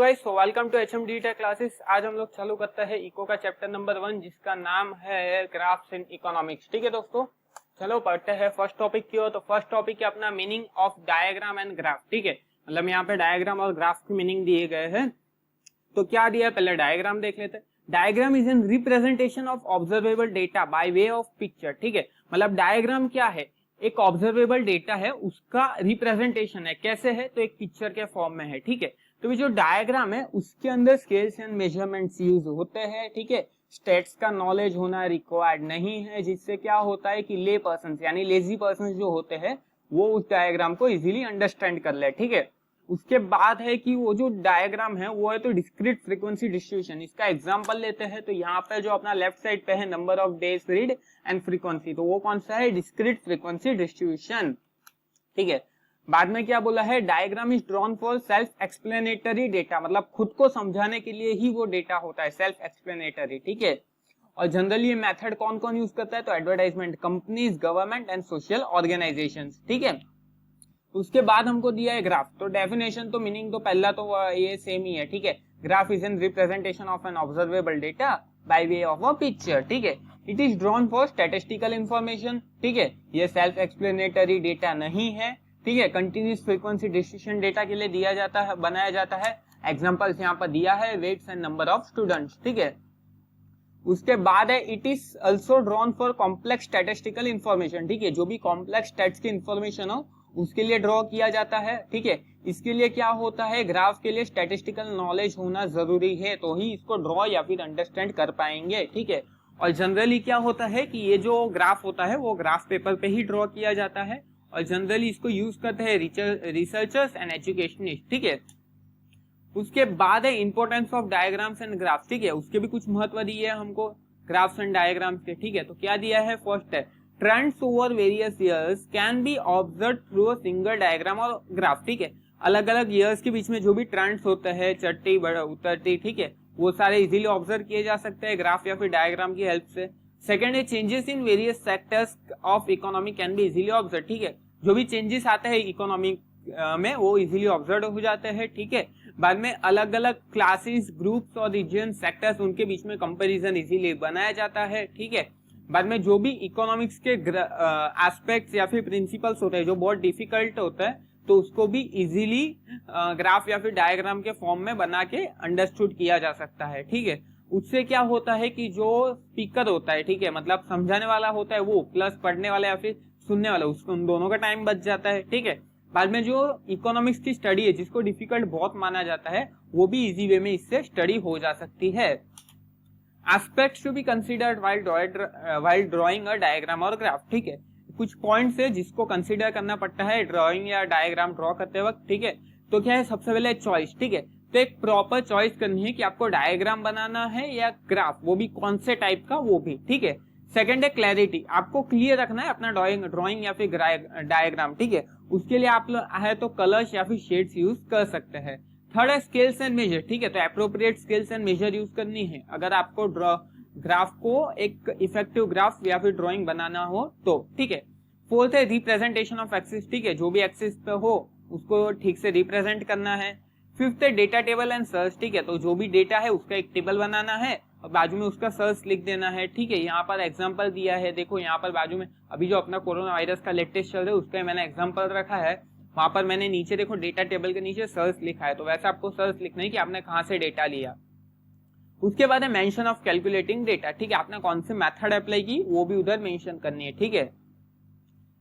Guys, so welcome to HMD tech classes. आज हम लोग चालू करते हैं इको का चैप्टर नंबर 1 जिसका नाम है ग्राफ्स इन इकोनॉमिक्स। ठीक है दोस्तों, चलो पढ़ते हैं फर्स्ट टॉपिक की ओर। तो फर्स्ट टॉपिक है अपना meaning of diagram and graph. ठीक है, मतलब यहाँ पे डायग्राम और ग्राफ की मीनिंग दिए गए हैं। तो क्या दिया है, पहले डायग्राम देख लेते हैं। Diagram is an representation of observable data by way of picture. ठीक है, मतलब डायग्राम क्या है, एक ऑब्जर्वेबल डेटा है उसका रिप्रेजेंटेशन है। कैसे है, तो एक पिक्चर के फॉर्म में है। ठीक है, तो जो डायग्राम है उसके अंदर स्केल्स एंड मेजरमेंट्स यूज होते हैं। ठीक है, स्टेट्स का नॉलेज होना रिक्वायर्ड नहीं है, जिससे क्या होता है कि ले पर्सन यानी लेजी पर्सन जो होते हैं वो उस डायग्राम को इजीली अंडरस्टैंड कर ले। ठीक है, उसके बाद है कि वो जो डायग्राम है वो है तो डिस्क्रीट फ्रीक्वेंसी डिस्ट्रीब्यूशन। इसका एग्जांपल लेते हैं तो यहाँ पे जो अपना लेफ्ट साइड पे है number of days read and frequency, तो वो कौन सा है, डिस्क्रीट फ्रीक्वेंसी डिस्ट्रीब्यूशन। ठीक है, बाद में क्या बोला है, diagram is drawn for self explanatory data, मतलब खुद को समझाने के लिए ही वो डेटा होता है, सेल्फ एक्सप्लेनेटरी। ठीक है, और जनरली ये मेथड कौन कौन यूज करता है, तो advertisement companies, government and social organisations. ठीक है, उसके बाद हमको दिया है ग्राफ। तो डेफिनेशन तो मीनिंग तो पहला तो ये सेम ही है। ठीक है, graph is an representation of an observable data by way of a picture. ठीक है, it is drawn for statistical information. ठीक है, ये सेल्फ एक्सप्लेनेटरी डेटा नहीं है। ठीक है, कंटिन्यूस फ्रीक्वेंसी डिस्ट्रीब्यूशन डेटा के लिए दिया जाता है, बनाया जाता है। एग्जांपल्स यहाँ पर दिया है, weights and number of students. ठीक है, उसके बाद है it is also drawn for complex statistical information. ठीक है, जो भी कॉम्प्लेक्स स्टैट्स की इंफॉर्मेशन हो उसके लिए ड्रॉ किया जाता है। ठीक है, इसके लिए क्या होता है, ग्राफ के लिए स्टैटिस्टिकल नॉलेज होना जरूरी है, तो ही इसको ड्रॉ या फिर अंडरस्टैंड कर पाएंगे। ठीक है, और जनरली क्या होता है कि ये जो ग्राफ होता है वो ग्राफ पेपर पे ही ड्रॉ किया जाता है, और जनरली इसको यूज करते हैं रिसर्चर्स एंड एजुकेशनिस्ट। ठीक है, उसके बाद है importance of diagrams and graphs. ठीक है, उसके भी कुछ महत्व दिए है हमको ग्राफ्स एंड डायग्राम्स के। ठीक है, तो क्या दिया है, फर्स्ट है trends over various years can be observe through a single diagram और ग्राफ। ठीक है, अलग अलग ईयर्स के बीच में जो भी ट्रेंड्स होते हैं, चढ़ती उतरती, ठीक है, वो सारे इजीली ऑब्जर्व किए जा सकते हैं ग्राफ या फिर डायग्राम की हेल्प से। सेकंड है changes in various sectors of economy can be easily observe. ठीक है, जो भी चेंजेस आते हैं इकोनॉमी में वो इजीली ऑब्जर्व हो जाते हैं। ठीक है, बाद में अलग अलग क्लासेस, ग्रुप्स और रीजन, सेक्टर्स, उनके बीच में कंपैरिजन इजीली बनाया जाता है। ठीक है, बाद में जो भी इकोनॉमिक्स के एस्पेक्ट्स या फिर प्रिंसिपल्स होते हैं जो बहुत डिफिकल्ट होता है, तो उसको भी इजीली ग्राफ या फिर डायग्राम के फॉर्म में बना के अंडरस्टूड किया जा सकता है। ठीक है, उससे क्या होता है कि जो स्पीकर होता है, ठीक है, मतलब समझाने वाला होता है वो, प्लस पढ़ने वाला या फिर सुनने वाला, उसको उन दोनों का टाइम बच जाता है। ठीक है, बाद में जो इकोनॉमिक्स की स्टडी है जिसको डिफिकल्ट बहुत माना जाता है, वो भी इजी वे में इससे स्टडी हो जा सकती है। Aspects to be considered while drawing a diagram और ग्राफ। ठीक है, कुछ पॉइंट्स है जिसको कंसीडर करना पड़ता है ड्राइंग या डायग्राम ड्रॉ करते वक्त। ठीक है, तो क्या है, सबसे पहले चॉइस। ठीक है, तो एक प्रॉपर चॉइस करनी है कि आपको डायग्राम बनाना है या ग्राफ, वो भी कौन से टाइप का, वो भी। ठीक है, सेकंड है क्लैरिटी, आपको क्लियर रखना है अपना ड्राइंग या फिर डायग्राम। ठीक है, उसके लिए आप है तो कलर्स या फिर शेड्स यूज कर सकते हैं। थर्ड है स्केल्स एंड मेजर। ठीक है, तो appropriate scales and measure use करनी है अगर आपको ग्राफ को एक इफेक्टिव ग्राफ या फिर ड्राइंग बनाना हो तो। ठीक है, फोर्थ है रिप्रेजेंटेशन ऑफ एक्सिस। ठीक है, जो भी एक्सिस पे हो उसको ठीक से रिप्रेजेंट करना है। फिफ्थ है डेटा टेबल एंड सर्च। ठीक है, तो जो भी डेटा है उसका एक टेबल बनाना है और बाजू में उसका सर्च लिख देना है। ठीक है, यहाँ पर एग्जांपल दिया है, देखो यहाँ पर बाजू में अभी जो अपना कोरोना वायरस का लेटेस्ट चल रहा है उसका मैंने एग्जांपल रखा है, वहां पर मैंने नीचे देखो डेटा टेबल के नीचे सर्च लिखा है, तो वैसे आपको सर्च लिखना है कि आपने कहां से डेटा लिया। उसके बाद है मेंशन ऑफ कैलकुलेटिंग डेटा। ठीक है, आपने कौन से मेथड अप्लाई की वो भी उधर मेंशन करनी है। ठीक है,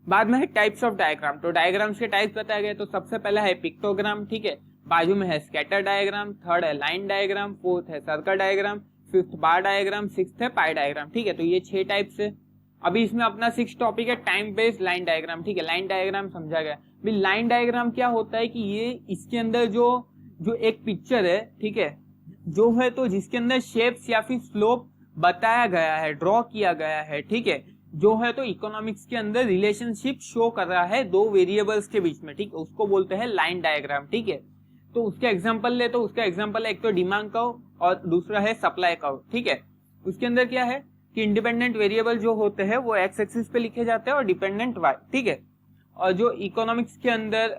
बाद में है टाइप्स ऑफ डायग्राम। तो डायग्राम्स के टाइप्स बताए गए, तो सबसे पहला है पिक्टोग्राम। ठीक है, बाजू में है स्कैटर डायग्राम, थर्ड है लाइन डायग्राम, फोर्थ है सर्कल डायग्राम, फिफ्थ बार डायग्राम, सिक्स्थ है पाई डायग्राम। ठीक है, तो ये 6 टाइप्स है। अभी इसमें अपना 6 टॉपिक है टाइम बेस्ड लाइन डायग्राम। ठीक है, लाइन डायग्राम समझा गया। लाइन डायग्राम क्या होता है कि ये इसके अंदर जो एक पिक्चर है, ठीक है, जो है तो जिसके अंदर शेप्स या फिर स्लोप बताया गया है, ड्रॉ किया गया है। ठीक है, जो है तो इकोनॉमिक्स के अंदर रिलेशनशिप शो कर रहा है दो वेरिएबल्स के बीच में। ठीक, उसको बोलते हैं लाइन डायग्राम। ठीक है, तो उसके एग्जांपल ले, तो उसका एग्जांपल है एक तो डिमांड कर्व और दूसरा है सप्लाई कर्व। ठीक है, उसके अंदर क्या है कि इंडिपेंडेंट वेरिएबल जो होते हैं वो एक्स एक्सिस पे लिखे जाते हैं और डिपेंडेंट वाई। ठीक है, और जो इकोनॉमिक्स के अंदर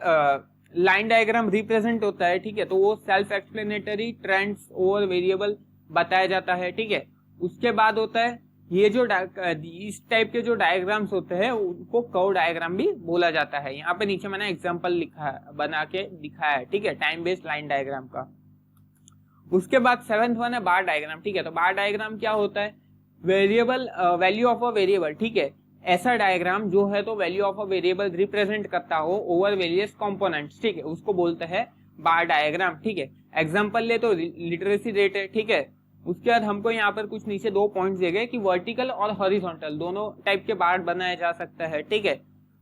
लाइन डायग्राम रिप्रेजेंट होता है, ठीक है, तो वो self explanatory trends over variable बताया जाता है, ठीक है। उसके बाद होता है ये जो इस टाइप के जो डायग्राम्स होते हैं उनको कर्व डायग्राम भी बोला जाता है। यहाँ पे नीचे मैंने एग्जांपल लिखा है, बना के दिखाया है, ठीक है, टाइम बेस्ड लाइन डायग्राम का। उसके बाद 7th वन है बार डायग्राम, ठीक है। तो बार डायग्राम क्या होता है, variable value of a variable, ठीक है, ऐसा डायग्राम जो है तो value of a variable represent करता हो ओवर वेरियस कंपोनेंट्स, ठीक है, उसको बोलते हैं बार डायग्राम, ठीक है। एग्जांपल ले तो लिटरेसी रेट है, ठीक है। उसके बाद हमको यहाँ पर कुछ नीचे 2 पॉइंट्स दिए गए कि वर्टिकल और हॉरिजॉन्टल दोनों टाइप के बार बनाया जा सकता है, ठीक है।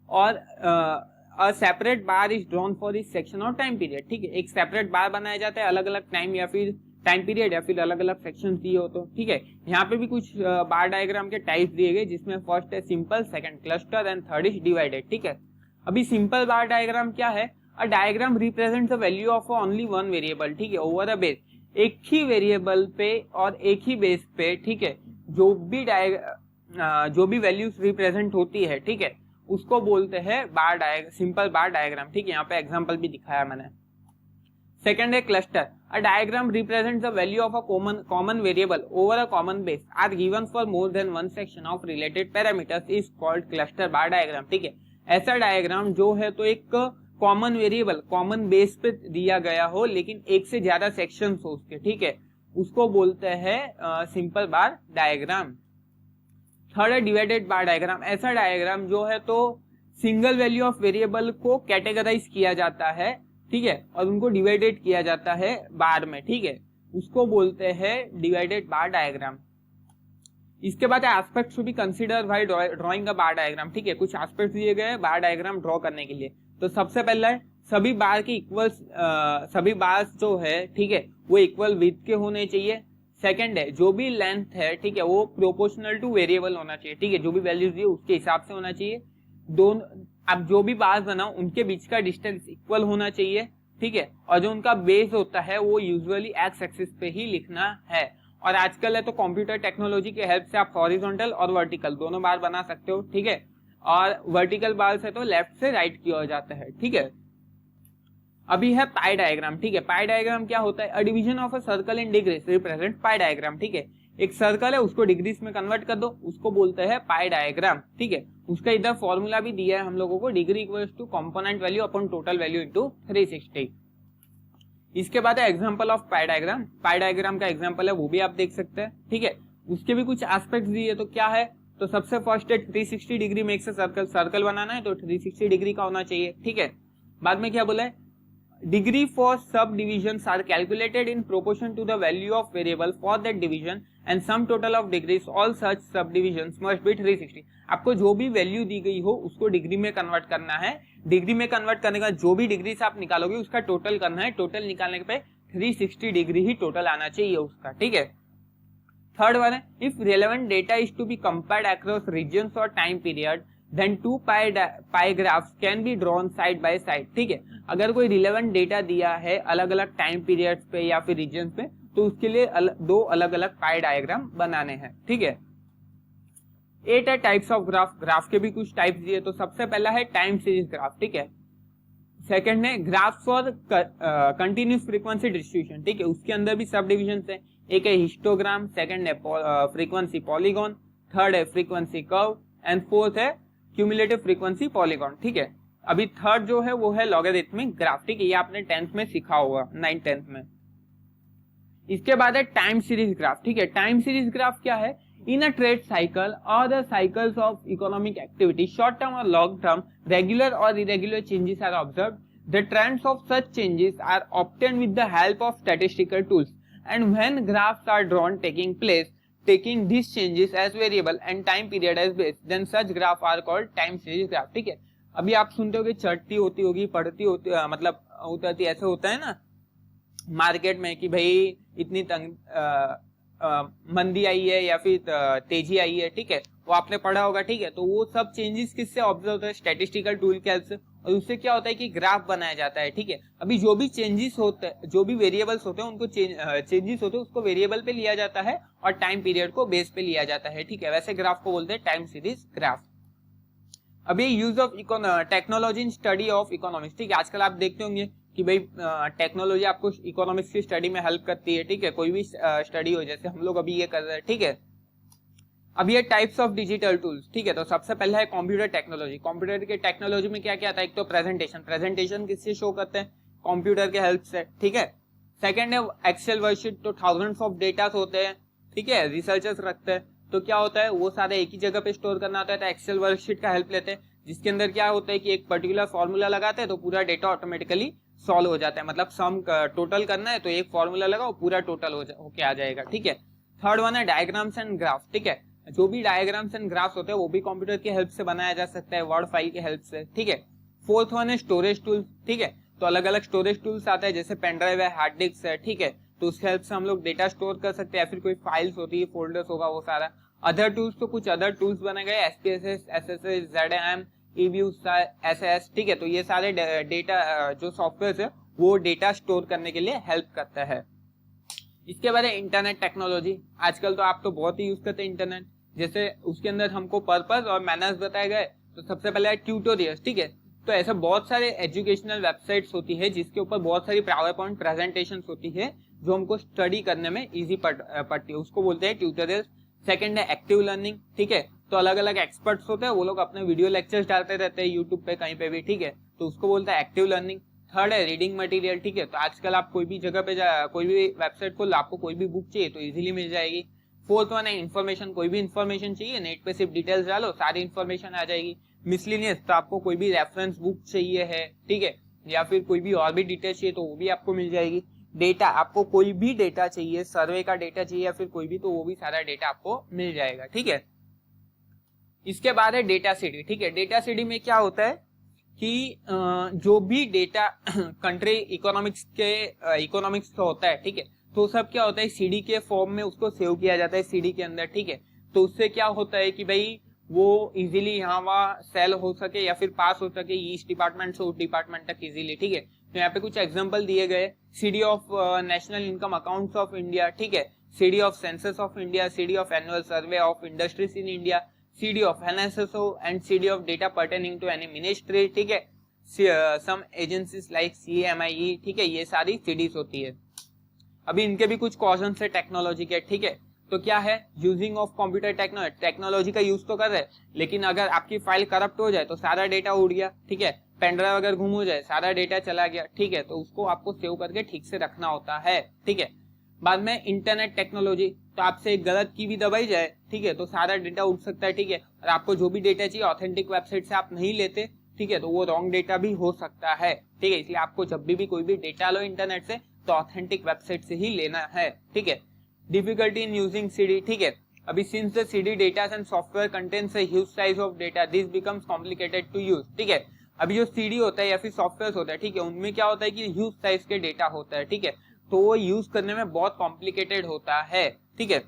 और a separate bar is drawn for इस सेक्शन और टाइम पीरियड, ठीक है। एक सेपरेट बार बनाया जाता है अलग अलग टाइम या फिर टाइम पीरियड या फिर अलग अलग सेक्शन दिए हो तो, ठीक है। यहाँ पे भी कुछ बार डायग्राम के टाइप दिए गए, जिसमें फर्स्ट है simple, second cluster and third is divided, ठीक है। अभी सिंपल बार डायग्राम क्या है, अ diagram represents the value of only one variable, ठीक है, ओवर अ बेस, एक ही वेरिएबल पे और एक ही बेस पे, ठीक है, जो भी वैल्यूज रिप्रेजेंट होती है, ठीक है, उसको बोलते हैं सिंपल बार डायग्राम, ठीक है। यहाँ पे एग्जांपल भी दिखाया मैंने। सेकंड है cluster, a diagram represents the value of a common variable over a common base or given for more than one section of related parameters is called cluster bar diagram, ठीक है। ऐसा diagram जो है तो एक common variable common base पे दिया गया हो लेकिन एक से ज्यादा सेक्शंस हो उसके, ठीक है, उसको बोलते हैं सिंपल बार डायग्राम। थर्ड है डिवाइडेड बार डायग्राम, ऐसा डायग्राम जो है तो सिंगल वैल्यू ऑफ वेरिएबल को कैटेगराइज किया जाता है, ठीक है, और उनको डिवाइडेड किया जाता है बार में, ठीक है, उसको बोलते हैं डिवाइडेड बार डायग्राम। इसके बाद aspects to be consider while drawing a bar diagram, ठीक है, कुछ एस्पेक्ट्स दिए गए हैं बार डायग्राम ड्रॉ करने के लिए। तो सबसे पहला है सभी बार के इक्वल, सभी बार जो है, ठीक है, वो इक्वल विड्थ के होने चाहिए। सेकंड है जो भी लेंथ है, ठीक है, वो प्रोपोर्शनल टू वेरिएबल होना चाहिए, ठीक है, जो भी वैल्यूज दी उसके हिसाब से होना चाहिए। दोनों अब जो भी बार बनाओ उनके बीच का डिस्टेंस इक्वल होना चाहिए, ठीक है, और जो उनका बेस होता है वो यूजुअली एक्स एक्सिस पे ही लिखना है। और आजकल है तो कंप्यूटर टेक्नोलॉजी के हेल्प से आप हॉरिजॉन्टल और वर्टिकल दोनों बार बना सकते हो, ठीक है, और वर्टिकल बार से तो लेफ्ट से राइट की ओर जाता है, ठीक है। अभी है पाई डायग्राम, ठीक है। पाई डायग्राम क्या होता है, a division of a circle in degrees represent pi diagram, ठीक है। एक सर्कल है उसको डिग्रीज में कन्वर्ट कर दो, उसको बोलते हैं पाई डायग्राम, ठीक है। उसका इधर फॉर्मूला भी दिया है हम लोगों को, degree equals to component value upon total value into 360। इसके बाद है example of pie diagram, pie diagram का एग्जांपल है वो भी आप देख सकते हैं, ठीक है। उसके भी कुछ एस्पेक्ट्स दिए, तो क्या है, तो सबसे फर्स्ट है 360 डिग्री में एक से सर्कल बनाना है तो 360 डिग्री का होना चाहिए, ठीक है। बाद में क्या बोला है, degree for sub divisions are calculated in proportion to the value of variable for that division and sum total of degrees all such sub divisions must be 360। आपको जो भी वैल्यू दी गई हो उसको डिग्री में कन्वर्ट करना है, डिग्री में कन्वर्ट करने का जो भी डिग्री से आप निकालोगे उसका टोटल करना है, टोटल निकालने पे 360 डिग्री ही टोटल आना चाहिए उसका, ठीक है। थर्ड वन है if relevant data is to be compared across regions और time period then 2 pie graphs can be drawn side by side, ठीक है। अगर कोई रिलेवेंट डेटा दिया है अलग अलग टाइम पीरियड्स पे या फिर रीजन्स पे तो उसके लिए दो अलग अलग पाई डायग्राम बनाने हैं, ठीक है। 8 है टाइप्स ऑफ ग्राफ, ग्राफ के भी कुछ टाइप्स दिए, तो सबसे पहला है टाइम सीरीज ग्राफ, ठीक है। सेकंड है graph for continuous frequency distribution, ठीक है, उसके अंदर भी सब डिविजन है, एक है हिस्टोग्राम, सेकंड है फ्रीक्वेंसी पॉलीगॉन, थर्ड है फ्रीक्वेंसी कर्व एंड फोर्थ है क्यूमुलेटिव फ्रीक्वेंसी पॉलीगॉन, ठीक है। अभी थर्ड जो है वो है लॉगरिथमिक ग्राफ, ठीक है, ये आपने 10th में सीखा होगा, 9th-10th में। इसके बाद है टाइम सीरीज ग्राफ, ठीक है। टाइम सीरीज ग्राफ क्या है, इन अ ट्रेड साइकिल और the cycles of economic activity short term और लॉन्ग टर्म रेगुलर और irregular changes are observed, the trends of such changes are obtained with the help of statistical tools and when graphs are drawn taking place taking these changes as variable and time period as base then such graph are called time series graph, ठीक है। अभी आप सुनते होगे चढ़ती होती होगी, पढ़ती होती, मतलब उतरती, ऐसे होता है ना मार्केट में कि भाई इतनी मंदी आई है या फिर तेजी आई है, ठीक है, वो आपने पढ़ा होगा, ठीक है। तो वो सब चेंजेस किससे ऑब्जर्व होता है, स्टैटिस्टिकल टूल के हेल्प से, और उससे क्या होता है कि ग्राफ बनाया जाता है, ठीक है। अभी जो भी चेंजेस होते हैं, जो भी वेरिएबल्स होते हैं उनको चेंजेस होते हैं उसको वेरिएबल पे लिया जाता है और टाइम पीरियड को बेस पे लिया जाता है, ठीक है। वैसे ग्राफ को बोलते हैं टाइम सीरीज ग्राफ। अभी use of technology in study of economics, ठीक है। आजकल आप देखते होंगे कि भाई टेक्नोलॉजी आपको इकोनॉमिक्स की स्टडी में हेल्प करती है, ठीक है। कोई भी स्टडी हो, जैसे हम लोग अभी ये कर रहे हैं, ठीक है। अब ये टाइप्स ऑफ डिजिटल टूल्स, ठीक है। तो सबसे पहला है कंप्यूटर टेक्नोलॉजी। कंप्यूटर के टेक्नोलॉजी में क्या क्या आता है? एक तो प्रेजेंटेशन किससे शो करते हैं? कंप्यूटर के हेल्प से, ठीक है। सेकंड है एक्सेल वर्कशीट, तो थाउजेंड्स ऑफ डेटा होते हैं, ठीक है, रिसर्चर्स रखते हैं। तो क्या होता है, वो सारे एक ही जगह पे स्टोर करना होता है, तो एक्सेल वर्कशीट का हेल्प लेते हैं, जिसके अंदर क्या होता है कि एक पर्टिकुलर फॉर्मूला लगाते हैं तो पूरा डेटा ऑटोमेटिकली सॉल्व हो जाता है। मतलब सम टोटल करना है तो एक फॉर्मूला लगाओ, पूरा टोटल होके आ जाएगा, ठीक है। थर्ड वन है डायग्राम्स एंड ग्राफ, ठीक है। जो भी डायग्राम्स एंड ग्राफ्स होते हैं वो भी कंप्यूटर की हेल्प से बनाया जा सकता है, वर्ड फाइल की हेल्प से, ठीक है। फोर्थ वन है स्टोरेज टूल्स, ठीक है। तो अलग अलग स्टोरेज टूल्स आते हैं, जैसे पेन ड्राइव है, हार्ड डिस्क है, ठीक है। तो उसकी हेल्प से हम लोग डेटा स्टोर कर सकते हैं, या फिर कोई फाइल्स होती है, फोल्डर्स होगा, वो सारा। अदर टूल्स, तो कुछ अदर टूल्स बने गए, SPSS, SSS, ZM, EView, SS, ठीक है। तो ये सारे डेटा जो सॉफ्टवेयर है वो डेटा स्टोर करने के लिए हेल्प करता है। इसके बाद है इंटरनेट टेक्नोलॉजी। आजकल तो आप तो बहुत ही यूज करते हैं इंटरनेट, जैसे उसके अंदर हमको पर्पस और मैनर्स बताए गए। तो सबसे पहले है ट्यूटोरियल्स, ठीक है। तो ऐसे बहुत सारे एजुकेशनल वेबसाइट्स होती है जिसके ऊपर बहुत सारी पावर पॉइंट प्रेजेंटेशन होती है जो हमको स्टडी करने में इजी पड़ती है, उसको बोलते हैं ट्यूटोरियल्स। सेकंड है एक्टिव लर्निंग, ठीक है। तो अलग अलग एक्सपर्ट्स होते हैं, वो लोग अपने वीडियो लेक्चर्स डालते रहते हैं यूट्यूब पे, कहीं पे भी, ठीक है। तो उसको बोलते हैं एक्टिव लर्निंग। थर्ड है रीडिंग मटेरियल, ठीक है। तो आजकल आप कोई भी जगह पे कोई भी वेबसाइट खोल, आपको कोई भी बुक चाहिए तो इजीली मिल जाएगी। फोर्थ वन है इन्फॉर्मेशन, कोई भी इन्फॉर्मेशन चाहिए, नेट पे सिर्फ डिटेल्स डालो, सारी इन्फॉर्मेशन आ जाएगी। मिसलिनियस, तो आपको कोई भी रेफरेंस बुक चाहिए है, ठीक है, या फिर कोई भी और भी डिटेल्स चाहिए तो वो भी आपको मिल जाएगी। डेटा, आपको कोई भी डेटा चाहिए, सर्वे का डेटा चाहिए या फिर कोई भी, तो वो भी सारा डेटा आपको मिल जाएगा, ठीक है। इसके बाद है डेटा सिटी, ठीक है। डेटा सिटी में क्या होता है कि जो भी डेटा कंट्री इकोनॉमिक्स का होता है, ठीक है, तो सब क्या होता है सीडी के फॉर्म में उसको सेव किया जाता है सीडी के अंदर, ठीक है। तो उससे क्या होता है कि भाई वो इजीली यहाँ वहाँ सेल हो सके या फिर पास हो सके इस डिपार्टमेंट से उस डिपार्टमेंट तक इजीली, ठीक है। तो यहाँ पे कुछ एग्जांपल दिए गए, CD of national income accounts of India, ठीक है, CD of census of India, CD of annual survey of industries in India, CD of NSSO and CD of data pertaining to any ministry, ठीक है, some agencies like CMIE, ठीक है, ये सारी CDs होती है। अभी इनके भी कुछ क्वेश्चन है टेक्नोलॉजी के, ठीक है। तो क्या है, यूजिंग ऑफ कंप्यूटर टेक्नोलॉजी का यूज तो कर रहे हैं, लेकिन अगर आपकी फाइल करप्ट हो जाए तो सारा डेटा उड़ गया, ठीक है। पेन ड्राइव अगर गुम हो जाए, सारा डेटा चला गया, ठीक है। तो उसको आपको सेव करके ठीक से रखना होता है, ठीक है। बाद में इंटरनेट टेक्नोलॉजी, तो आपसे एक गलत की भी दबाई जाए, ठीक है, तो सारा डेटा उठ सकता है, ठीक है। और आपको जो भी डेटा चाहिए ऑथेंटिक वेबसाइट से आप नहीं लेते, ठीक है, तो वो रॉन्ग डेटा भी हो सकता है, ठीक है। इसलिए आपको जब भी कोई भी डेटा लो इंटरनेट से तो ऑथेंटिक वेबसाइट से ही लेना है, ठीक है। डिफिकल्टी इन यूजिंग सीडी, ठीक है। अभी since the CD data and software contains a huge size of data, this becomes complicated to use, ठीक है। अभी जो सीडी होता है या फिर सॉफ्टवेयर होता है, ठीक है, उनमें क्या होता है कि ह्यूज साइज के डेटा होता है, ठीक है। तो वो यूज करने में बहुत कॉम्प्लिकेटेड होता है, ठीक है।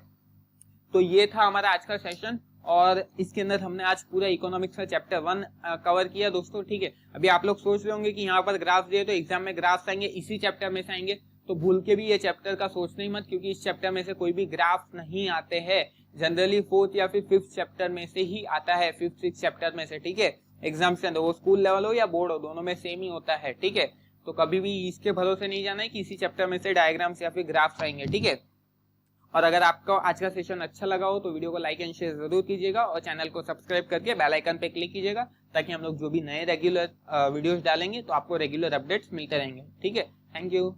तो ये था हमारा आज का सेशन, और इसके अंदर हमने आज पूरा इकोनॉमिक्स का चैप्टर 1 कवर किया दोस्तों, ठीक है। अभी आप लोग सोच रहे होंगे कि यहाँ पर ग्राफ दिए तो एग्जाम में ग्राफ्स आएंगे, इसी चैप्टर में से आएंगे, तो भूल के भी ये चैप्टर का सोचना ही मत, क्योंकि इस चैप्टर में से कोई भी ग्राफ नहीं आते हैं। जनरली 4th या फिर 5th चैप्टर में से ही आता है, 5th 6th चैप्टर में से, ठीक है। एग्जाम के अंदर वो स्कूल लेवल हो या बोर्ड हो, दोनों में सेम ही होता है, ठीक है। तो कभी भी इसके भरोसे नहीं जाना है कि इसी चैप्टर में से डायग्राम्स या फिर ग्राफ्स आएंगे, ठीक है। और अगर आपको आज का सेशन अच्छा लगा हो तो वीडियो को लाइक एंड शेयर जरूर कीजिएगा, और चैनल को सब्सक्राइब करके बेल आइकन पे क्लिक कीजिएगा, ताकि हम लोग जो भी नए रेगुलर वीडियोस डालेंगे तो आपको रेगुलर अपडेट्स मिलते रहेंगे, ठीक है। Thank you.